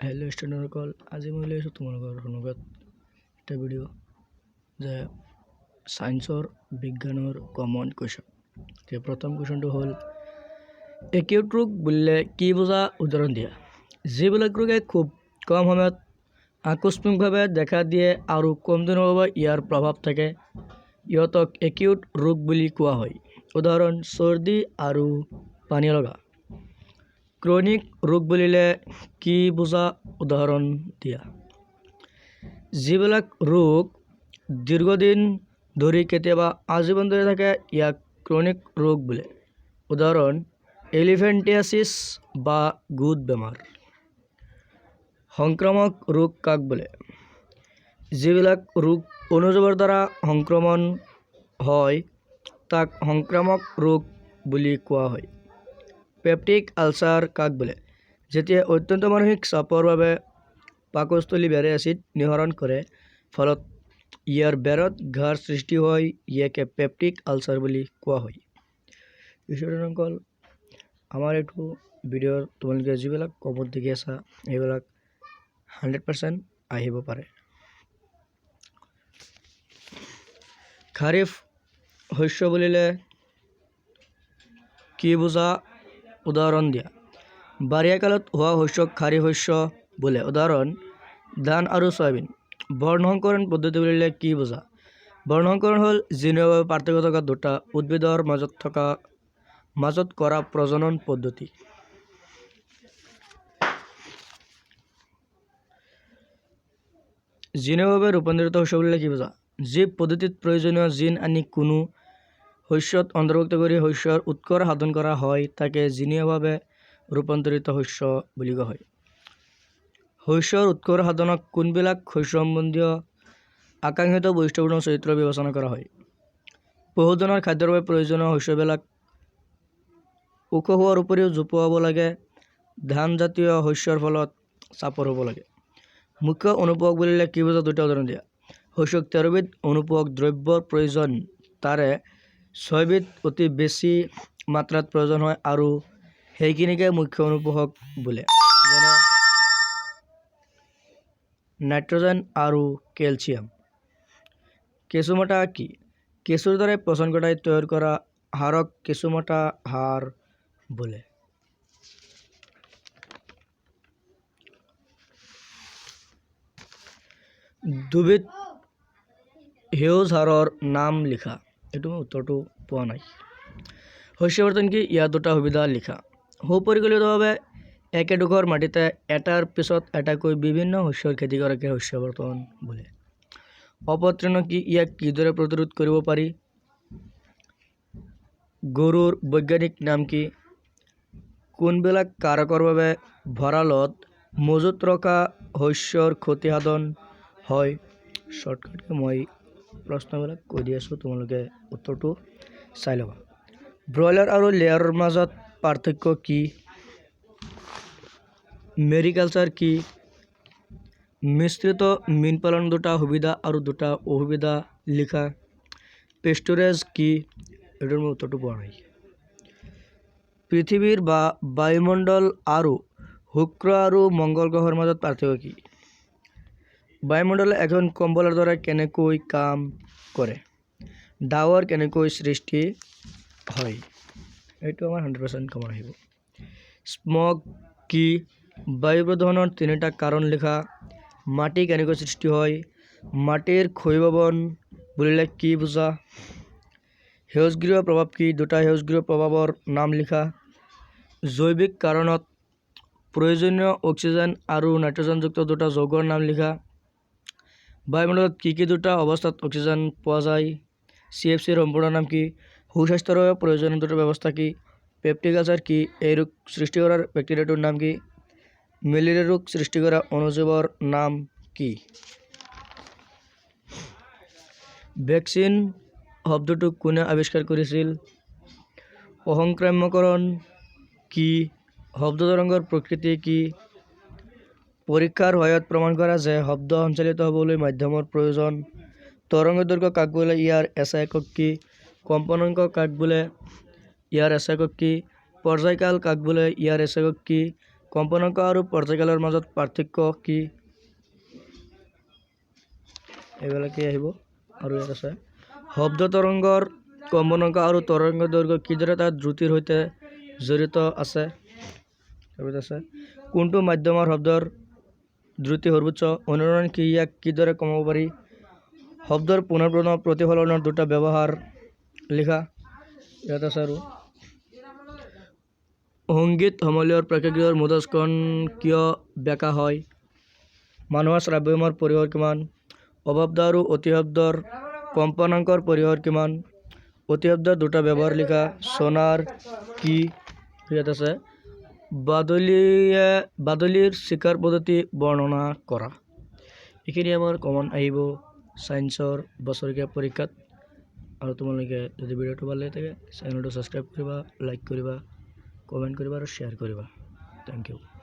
Hello स्टुडेन्टসকল, আজি মই লৈ আছোঁ তোমালোকৰ সন্মুখত এটা ভিডিঅ' যে সায়েন্সৰ বিজ্ঞানৰ কমন কুৱেশ্যন। এতিয়া প্ৰথম কুৱেশ্যনটো হ'ল একিউট ৰোগ বুলিলে কি বুজা, উদাহৰণ দিয়া। যিবিলাক ৰোগে খুব কম সময়ত আকস্মিকভাৱে দেখা দিয়ে আৰু কম দিনৰ বাবে ইয়াৰ প্ৰভাৱ থাকে, ইহঁতক একিউট ৰোগ বুলি কোৱা হয়। উদাহৰণ চৰ্দি আৰু পানী লগা। ক্ৰনিক ৰোগ বুলিলে কি বুজা, উদাহৰণ দিয়া। যিবিলাক ৰোগ দীৰ্ঘদিন ধৰি কেতিয়াবা আজীৱন ধৰি থাকে ইয়াক ক্ৰনিক ৰোগ বোলে। উদাহৰণ এলিফেণ্টিয়াছিছ বা গুড বেমাৰ। সংক্ৰামক ৰোগ কাক বোলে? যিবিলাক ৰোগ অনুজীৱৰ দ্বাৰা সংক্ৰমণ হয় তাক সংক্ৰামক ৰোগ বুলি কোৱা হয়। পেপটিক আলচাৰ কাক বোলে? যেতিয়া অত্যন্ত মানসিক চাপৰ বাবে পাকস্থলী বেৰে এচিড নিঃসৰণ কৰে, ফলত ইয়াৰ বেৰত ঘাৰ সৃষ্টি হয়, ইয়াকে পেপটিক আলচাৰ বুলি কোৱা হয়। ষ্টুডেণ্টসকল, আমাৰ এইটো ভিডিঅ'ৰ তোমালোকে যিবিলাক কমত দেখি আছা সেইবিলাক 100% আহিব পাৰে। খাৰিফ শস্য বুলিলে কি বুজা, উদাহৰণ দিয়া। বাৰিষা কালত হোৱা শস্যক খাৰিফ শস্য বোলে। উদাহৰণ ধান আৰু সয়াবিন। বৰ্ণসংকৰণ পদ্ধতি বুলিলে কি বুজা? বৰ্ণসংকৰণ হ'ল জিনভাৱে পাৰ্থক্য থকা দুটা উদ্ভিদৰ মাজত কৰা প্ৰজনন পদ্ধতি। জিনভাৱে ৰূপান্তৰিত শস্য বুলিলে কি বুজা? যি পদ্ধতিত প্ৰয়োজনীয় জিন আনি কোনো শস্যত অন্তৰ্ভুক্ত কৰি শস্যৰ উৎকৰ সাধন কৰা হয় তাকে জিনীয়ভাৱে ৰূপান্তৰিত শস্য বুলি কোৱা হয়। শস্যৰ উৎকৰ সাধনক কোনবিলাক শস্য সম্বন্ধীয় আকাংক্ষিত বৈশিষ্ট্যপূৰ্ণ চৰিত্ৰ বিবেচনা কৰা হয়? পশুধনৰ খাদ্যৰ বাবে প্ৰয়োজনীয় শস্যবিলাক ওখ হোৱাৰ উপৰিও জোপোহা হ'ব লাগে। ধানজাতীয় শস্যৰ ফলত চাপৰ হ'ব লাগে। মুখ্য অনুপোহক বুলিলে কি বুজা, দুটা উদাহৰণ দিয়া। শস্যক 13 বিধ অনুপোহক দ্ৰব্যৰ প্ৰয়োজন, তাৰে 6 বিধ অতি বেছি মাত্ৰাত প্ৰয়োজন হয় আৰু সেইখিনিকে মুখ্য অনুপোহক বোলে, যেনে নাইট্ৰজেন আৰু কেলছিয়াম। কেঁচুমতা কি? কেঁচুৰ দ্বাৰাই পচন ঘটাই তৈয়াৰ কৰা সাৰক কেঁচুমতা সাৰ বোলে। দুবিধ সেউজ সাৰৰ নাম লিখা। এইটো মই উত্তৰটো পোৱা নাই। শস্যবৰ্ধন কি? ইয়াৰ দুটা সুবিধা লিখা। সুপৰিকল্পিতভাৱে একেডোখৰ মাটিতে এটাৰ পিছত এটাকৈ বিভিন্ন শস্যৰ খেতি কৰাকে শস্যবৰ্ধন বোলে। অপতৃণ কি? ইয়াক কিদৰে প্ৰতিৰোধ কৰিব পাৰি? গৰুৰ বৈজ্ঞানিক নাম কি? কোনবিলাক কাৰকৰ বাবে ভঁৰালত মজুত ৰখা শস্যৰ ক্ষতি সাধন হয়? শ্বৰ্টকাটকৈ মই প্ৰশ্নবিলাক কৈ দি আছোঁ, তোমালোকে উত্তৰটো চাই ল'বা। ব্ৰইলাৰ আৰু লেয়াৰৰ মাজত পাৰ্থক্য কি? মেৰিকালচাৰ কি? মিশ্ৰিত মীন পালনৰ দুটা সুবিধা আৰু দুটা অসুবিধা লিখা। পেস্তুৰেজ কি? এইটোৰ মই উত্তৰটো পোৱা নাই। পৃথিৱীৰ বা বায়ুমণ্ডল আৰু শুক্ৰ আৰু মংগল গ্ৰহৰ মাজত পাৰ্থক্য কি? বায়ুমণ্ডলে এখন কম্বলৰ দৰে কেনেকৈ কাম কৰে? ডাৱৰ কেনেকৈ সৃষ্টি হয়? এইটো আমাৰ 100% কমন আহিব। স্মগ কি? বায়ু প্ৰদূষণৰ তিনিটা কাৰণ লিখা। মাটি কেনেকৈ সৃষ্টি হয়? মাটিৰ ক্ষয়ভৱন বুলিলে কি বুজা? সেউজগৃহ প্ৰভাৱ কি? দুটা সেউজগৃহ প্ৰভাৱৰ নাম লিখা। জৈৱিক কাৰণত প্ৰয়োজনীয় অক্সিজেন আৰু নাইট্ৰজেনযুক্ত দুটা যৌগৰ নাম লিখা। বায়ুমণ্ডলত কি দুটা অৱস্থাত অক্সিজেন পোৱা যায়? CFCৰ সম্পূৰ্ণ নাম কি? সুস্বাস্থ্যৰ বাবে প্ৰয়োজনীয় দুটা ব্যৱস্থা কি? পেপটিক আলচাৰ কি? এই ৰোগ সৃষ্টি কৰা বেক্টেৰিয়াটোৰ নাম কি? মেলেৰিয়া ৰোগ সৃষ্টি কৰা অণুজীৱৰ নাম কি? ভেকচিন শব্দটো কোনে আৱিষ্কাৰ কৰিছিল? অসংক্ৰাম্যকৰণ কি? শব্দ তৰংগৰ প্ৰকৃতি কি? পৰীক্ষাৰ সহায়ত প্ৰমাণ কৰা যে শব্দ সঞ্চালিত হ'বলৈ মাধ্যমৰ প্ৰয়োজন। তৰংগ দৈৰ্ঘ্য কাক বোলে? ইয়াৰ SI একক কি? কম্পনাংক কাক বোলে? ইয়াৰ SI একক কি? পৰ্যায়কাল কাক বোলে? ইয়াৰ SI একক কি? কম্পনাঙ্ক আৰু পৰ্যায়কালৰ মাজত পাৰ্থক্য কি এইবিলাকে আহিব আৰু ইয়াত আছে শব্দ তৰংগৰ কম্পনাঙ্ক আৰু তৰংগ দৈৰ্ঘ্য কিদৰে তাৰ দ্ৰুতিৰ সৈতে জড়িত আছে কোনটো মাধ্যমৰ শব্দৰ দ্ৰুতি সৰ্বোচ্চ অনুৰণন কি ইয়াক কিদৰে কমাব পাৰি শব্দৰ পুনৰ্প্ৰণ প্ৰতিফলনৰ দুটা ব্যৱহাৰ লিখা ইয়াত আছে আৰু সংগীত সমলীয়ৰ প্ৰেক্ষাগৃহৰ মুদস্কন কিয় বেকা হয় মানুহৰ শ্ৰাব্যমৰ পৰিসৰ কিমান অৱব্দ আৰু অতিশব্দৰ কম্পনাঙ্কৰ পৰিসৰ কিমান অতিশব্দৰ দুটা ব্যৱহাৰ লিখা সোনাৰ কি ইয়াত আছে বাদলীৰ শিকাৰ পদ্ধতি বৰ্ণনা কৰা এইখিনি আমাৰ কমন আহিব সায়েন্সৰ বছৰীয়া পৰীক্ষাত আৰু তোমালোকে যদি ভিডিঅ'টো ভাল লাগে থাকে চেনেলটো সাবস্ক্ৰাইব কৰিবা লাইক কৰিবা কমেণ্ট কৰিবা আৰু শ্বেয়াৰ কৰিবা থেংক ইউ